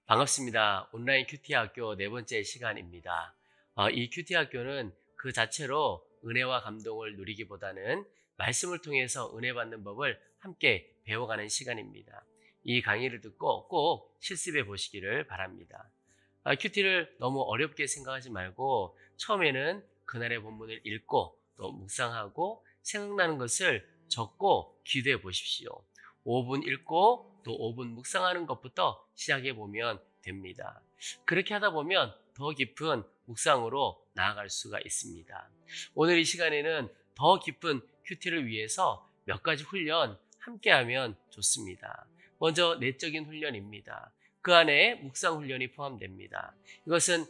반갑습니다. 온라인 큐티 학교 네 번째 시간입니다. 이 큐티 학교는 그 자체로 은혜와 감동을 누리기보다는 말씀을 통해서 은혜 받는 법을 함께 배워가는 시간입니다. 이 강의를 듣고 꼭 실습해 보시기를 바랍니다. 큐티를 너무 어렵게 생각하지 말고 처음에는 그날의 본문을 읽고 또 묵상하고 생각나는 것을 적고 기도해 보십시오. 5분 읽고 또 5분 묵상하는 것부터 시작해 보면 됩니다. 그렇게 하다 보면 더 깊은 묵상으로 나아갈 수가 있습니다. 오늘 이 시간에는 더 깊은 큐티를 위해서 몇 가지 훈련 함께 하면 좋습니다. 먼저 내적인 훈련입니다. 그 안에 묵상 훈련이 포함됩니다. 이것은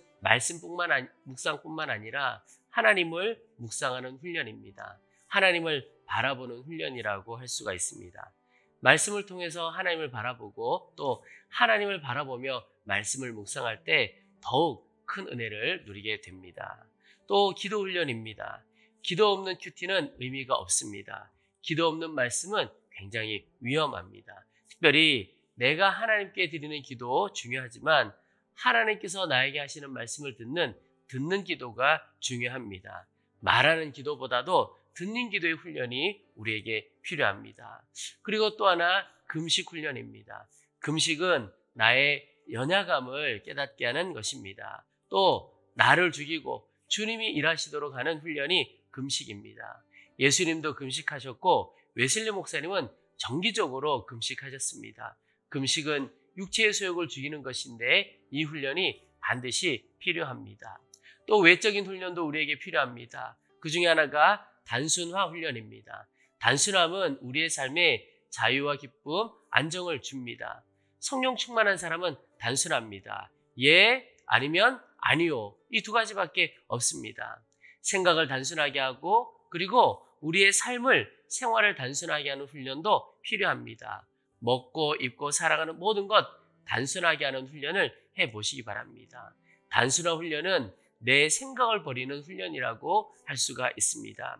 묵상뿐만 아니라 하나님을 묵상하는 훈련입니다. 하나님을 바라보는 훈련이라고 할 수가 있습니다. 말씀을 통해서 하나님을 바라보고 또 하나님을 바라보며 말씀을 묵상할 때 더욱 큰 은혜를 누리게 됩니다. 또 기도 훈련입니다. 기도 없는 큐티는 의미가 없습니다. 기도 없는 말씀은 굉장히 위험합니다. 특별히 내가 하나님께 드리는 기도 중요하지만 하나님께서 나에게 하시는 말씀을 듣는 기도가 중요합니다. 말하는 기도보다도 듣는 기도의 훈련이 우리에게 필요합니다. 그리고 또 하나 금식 훈련입니다. 금식은 나의 연약함을 깨닫게 하는 것입니다. 또 나를 죽이고 주님이 일하시도록 하는 훈련이 금식입니다. 예수님도 금식하셨고 웨슬리 목사님은 정기적으로 금식하셨습니다. 금식은 육체의 소욕을 죽이는 것인데 이 훈련이 반드시 필요합니다. 또 외적인 훈련도 우리에게 필요합니다. 그 중에 하나가 단순화 훈련입니다. 단순함은 우리의 삶에 자유와 기쁨, 안정을 줍니다. 성령 충만한 사람은 단순합니다. 예, 아니면 아니요. 이 두 가지밖에 없습니다. 생각을 단순하게 하고 그리고 우리의 생활을 단순하게 하는 훈련도 필요합니다. 먹고 입고 살아가는 모든 것 단순하게 하는 훈련을 해보시기 바랍니다. 단순화 훈련은 내 생각을 버리는 훈련이라고 할 수가 있습니다.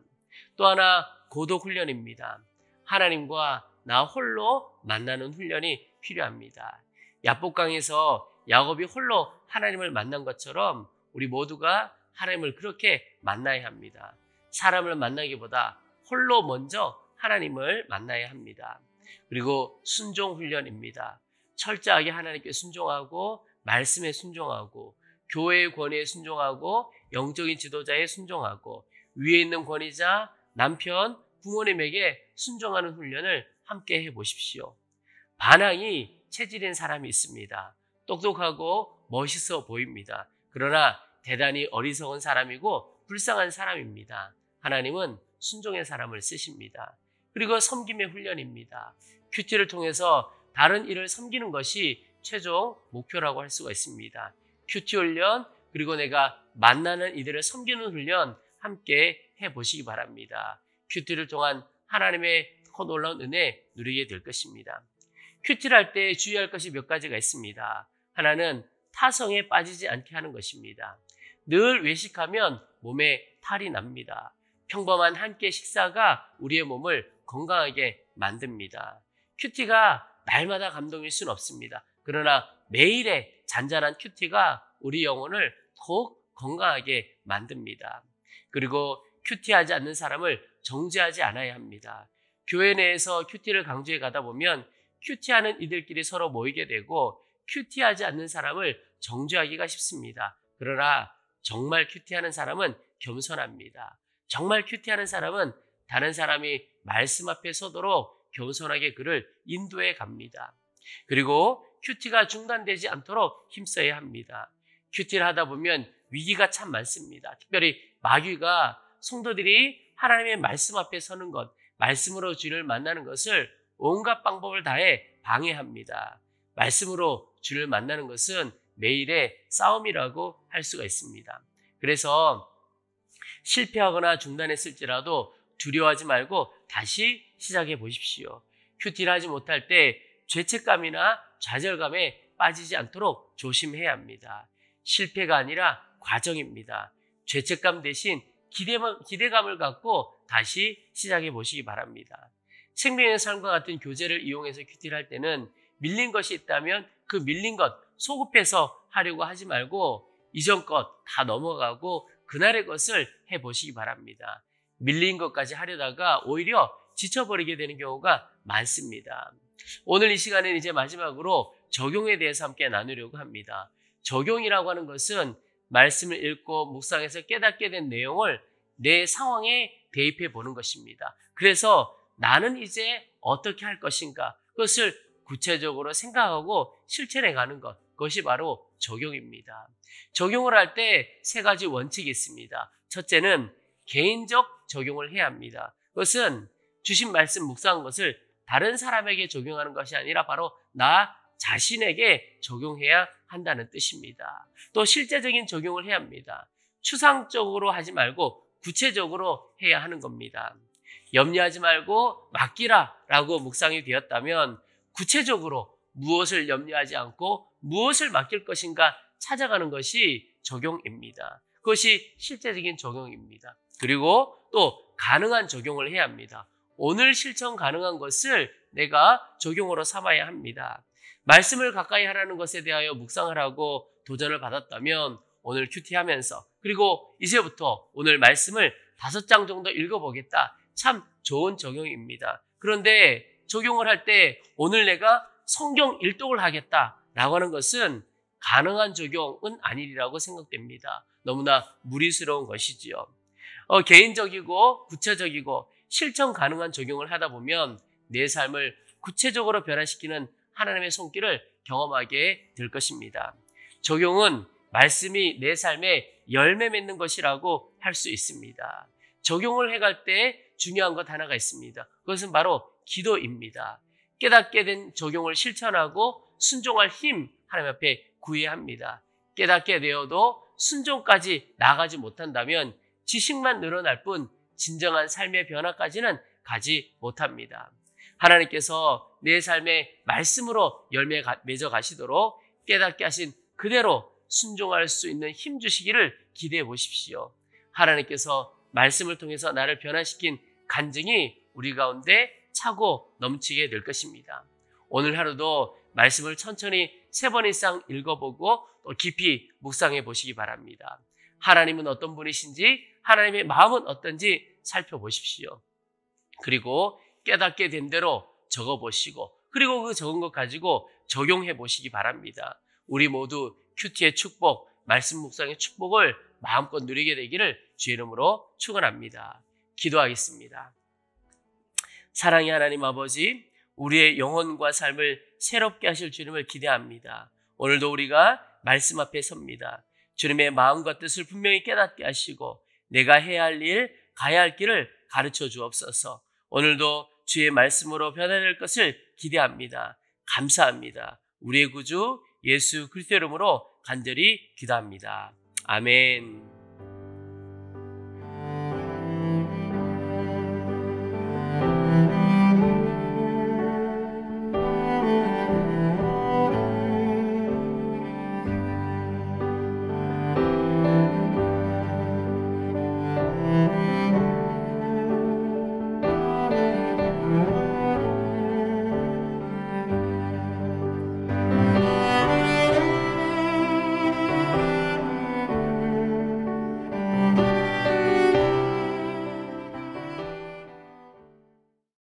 또 하나 고독 훈련입니다. 하나님과 나 홀로 만나는 훈련이 필요합니다. 야복강에서 야곱이 홀로 하나님을 만난 것처럼 우리 모두가 하나님을 그렇게 만나야 합니다. 사람을 만나기보다 홀로 먼저 하나님을 만나야 합니다. 그리고 순종 훈련입니다. 철저하게 하나님께 순종하고 말씀에 순종하고 교회의 권위에 순종하고 영적인 지도자에 순종하고 위에 있는 권위자, 남편, 부모님에게 순종하는 훈련을 함께 해보십시오. 반항이 체질인 사람이 있습니다. 똑똑하고 멋있어 보입니다. 그러나 대단히 어리석은 사람이고 불쌍한 사람입니다. 하나님은 순종의 사람을 쓰십니다. 그리고 섬김의 훈련입니다. 큐티를 통해서 다른 일을 섬기는 것이 최종 목표라고 할 수가 있습니다. 큐티 훈련 그리고 내가 만나는 이들을 섬기는 훈련 함께 해보시기 바랍니다. 큐티를 통한 하나님의 더 놀라운 은혜 누리게 될 것입니다. 큐티를 할 때 주의할 것이 몇 가지가 있습니다. 하나는 타성에 빠지지 않게 하는 것입니다. 늘 외식하면 몸에 탈이 납니다. 평범한 한 끼 식사가 우리의 몸을 건강하게 만듭니다. 큐티가 날마다 감동일 수는 없습니다. 그러나 매일의 잔잔한 큐티가 우리 영혼을 더욱 건강하게 만듭니다. 그리고 큐티하지 않는 사람을 정죄하지 않아야 합니다. 교회 내에서 큐티를 강조해 가다 보면 큐티하는 이들끼리 서로 모이게 되고 큐티하지 않는 사람을 정죄하기가 쉽습니다. 그러나 정말 큐티하는 사람은 겸손합니다. 정말 큐티하는 사람은 다른 사람이 말씀 앞에 서도록 겸손하게 그를 인도해 갑니다. 그리고 큐티가 중단되지 않도록 힘써야 합니다. 큐티를 하다 보면 위기가 참 많습니다. 특별히 마귀가 성도들이 하나님의 말씀 앞에 서는 것, 말씀으로 주를 만나는 것을 온갖 방법을 다해 방해합니다. 말씀으로 주를 만나는 것은 매일의 싸움이라고 할 수가 있습니다. 그래서 실패하거나 중단했을지라도 두려워하지 말고 다시 시작해 보십시오. 큐티를 하지 못할 때 죄책감이나 좌절감에 빠지지 않도록 조심해야 합니다. 실패가 아니라 과정입니다. 죄책감 대신 기대감을 갖고 다시 시작해 보시기 바랍니다. 생명의 삶과 같은 교재를 이용해서 큐티를 할 때는 밀린 것이 있다면 그 밀린 것 소급해서 하려고 하지 말고 이전 것 다 넘어가고 그날의 것을 해보시기 바랍니다. 밀린 것까지 하려다가 오히려 지쳐버리게 되는 경우가 많습니다. 오늘 이 시간에는 이제 마지막으로 적용에 대해서 함께 나누려고 합니다. 적용이라고 하는 것은 말씀을 읽고 묵상해서 깨닫게 된 내용을 내 상황에 대입해 보는 것입니다. 그래서 나는 이제 어떻게 할 것인가, 그것을 구체적으로 생각하고 실천해 가는 것, 그것이 바로 적용입니다. 적용을 할 때 세 가지 원칙이 있습니다. 첫째는 개인적 적용을 해야 합니다. 그것은 주신 말씀 묵상한 것을 다른 사람에게 적용하는 것이 아니라 바로 나 자신에게 적용해야 한다는 뜻입니다. 또 실제적인 적용을 해야 합니다. 추상적으로 하지 말고 구체적으로 해야 하는 겁니다. 염려하지 말고 맡기라 라고 묵상이 되었다면 구체적으로 무엇을 염려하지 않고 무엇을 맡길 것인가 찾아가는 것이 적용입니다. 그것이 실제적인 적용입니다. 그리고 또 가능한 적용을 해야 합니다. 오늘 실천 가능한 것을 내가 적용으로 삼아야 합니다. 말씀을 가까이 하라는 것에 대하여 묵상을 하고 도전을 받았다면 오늘 큐티하면서 그리고 이제부터 오늘 말씀을 5장 정도 읽어보겠다. 참 좋은 적용입니다. 그런데 적용을 할 때 오늘 내가 성경 일독을 하겠다라고 하는 것은 가능한 적용은 아니리라고 생각됩니다. 너무나 무리스러운 것이지요. 개인적이고 구체적이고 실천 가능한 적용을 하다 보면 내 삶을 구체적으로 변화시키는 하나님의 손길을 경험하게 될 것입니다. 적용은 말씀이 내 삶에 열매 맺는 것이라고 할 수 있습니다. 적용을 해갈 때 중요한 것 하나가 있습니다. 그것은 바로 기도입니다. 깨닫게 된 적용을 실천하고 순종할 힘 하나님 앞에 구해야 합니다. 깨닫게 되어도 순종까지 나가지 못한다면 지식만 늘어날 뿐 진정한 삶의 변화까지는 가지 못합니다. 하나님께서 내 삶의 말씀으로 열매 맺어 가시도록 깨닫게 하신 그대로 순종할 수 있는 힘 주시기를 기대해 보십시오. 하나님께서 말씀을 통해서 나를 변화시킨 간증이 우리 가운데 차고 넘치게 될 것입니다. 오늘 하루도 말씀을 천천히 3번 이상 읽어보고 또 깊이 묵상해 보시기 바랍니다. 하나님은 어떤 분이신지, 하나님의 마음은 어떤지 살펴보십시오. 그리고 깨닫게 된 대로 적어보시고 그리고 그 적은 것 가지고 적용해 보시기 바랍니다. 우리 모두 큐티의 축복, 말씀 묵상의 축복을 마음껏 누리게 되기를 주의 이름으로 축원합니다. 기도하겠습니다. 사랑의 하나님 아버지, 우리의 영혼과 삶을 새롭게 하실 주님을 기대합니다. 오늘도 우리가 말씀 앞에 섭니다. 주님의 마음과 뜻을 분명히 깨닫게 하시고 내가 해야 할 일, 가야 할 길을 가르쳐 주옵소서. 오늘도 주의 말씀으로 변화될 것을 기대합니다. 감사합니다. 우리의 구주 예수 그리스도 이름으로 간절히 기도합니다. 아멘.